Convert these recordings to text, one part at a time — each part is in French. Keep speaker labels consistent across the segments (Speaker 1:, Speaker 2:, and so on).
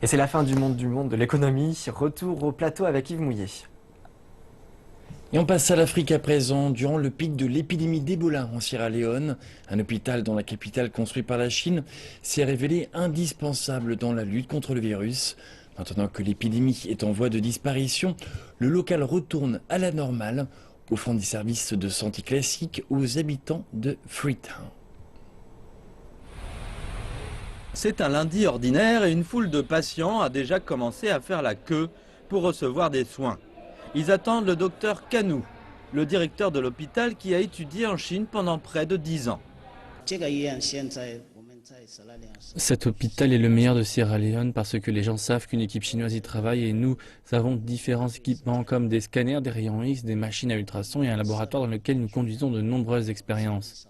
Speaker 1: Et c'est la fin du monde de l'économie. Retour au plateau avec Yves Mouillet.
Speaker 2: Et on passe à l'Afrique à présent. Durant le pic de l'épidémie d'Ebola en Sierra Leone, un hôpital dans la capitale construit par la Chine s'est révélé indispensable dans la lutte contre le virus. Maintenant que l'épidémie est en voie de disparition, le local retourne à la normale, offrant des services de santé classiques aux habitants de Freetown.
Speaker 3: C'est un lundi ordinaire et une foule de patients a déjà commencé à faire la queue pour recevoir des soins. Ils attendent le docteur Kanou, le directeur de l'hôpital qui a étudié en Chine pendant près de 10 ans.
Speaker 4: Cet hôpital est le meilleur de Sierra Leone parce que les gens savent qu'une équipe chinoise y travaille et nous avons différents équipements comme des scanners, des rayons X, des machines à ultrasons et un laboratoire dans lequel nous conduisons de nombreuses expériences.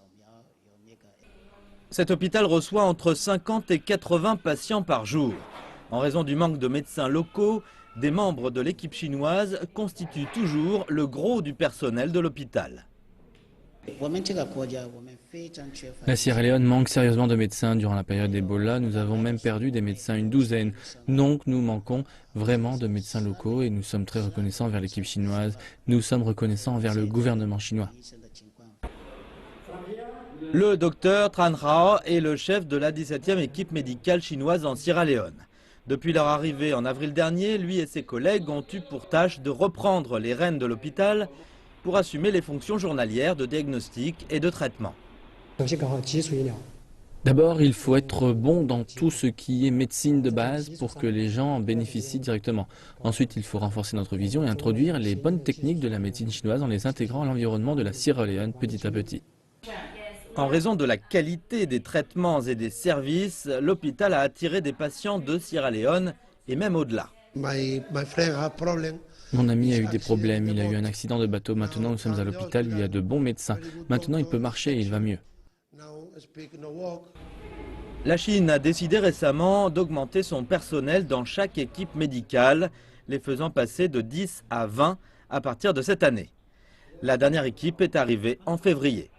Speaker 3: Cet hôpital reçoit entre 50 et 80 patients par jour. En raison du manque de médecins locaux, des membres de l'équipe chinoise constituent toujours le gros du personnel de l'hôpital.
Speaker 4: La Sierra Leone manque sérieusement de médecins. Durant la période d'Ebola, nous avons même perdu des médecins, une douzaine. Donc nous manquons vraiment de médecins locaux et nous sommes très reconnaissants envers l'équipe chinoise. Nous sommes reconnaissants envers le gouvernement chinois.
Speaker 3: Le docteur Tran Rao est le chef de la 17e équipe médicale chinoise en Sierra Leone. Depuis leur arrivée en avril dernier, lui et ses collègues ont eu pour tâche de reprendre les rênes de l'hôpital pour assumer les fonctions journalières de diagnostic et de traitement.
Speaker 4: D'abord, il faut être bon dans tout ce qui est médecine de base pour que les gens en bénéficient directement. Ensuite, il faut renforcer notre vision et introduire les bonnes techniques de la médecine chinoise en les intégrant à l'environnement de la Sierra Leone petit à petit.
Speaker 3: En raison de la qualité des traitements et des services, l'hôpital a attiré des patients de Sierra Leone et même au-delà.
Speaker 4: Mon ami a eu des problèmes, il a eu un accident de bateau. Maintenant, nous sommes à l'hôpital, il y a de bons médecins. Maintenant, il peut marcher et il va mieux.
Speaker 3: La Chine a décidé récemment d'augmenter son personnel dans chaque équipe médicale, les faisant passer de 10 à 20 à partir de cette année. La dernière équipe est arrivée en février.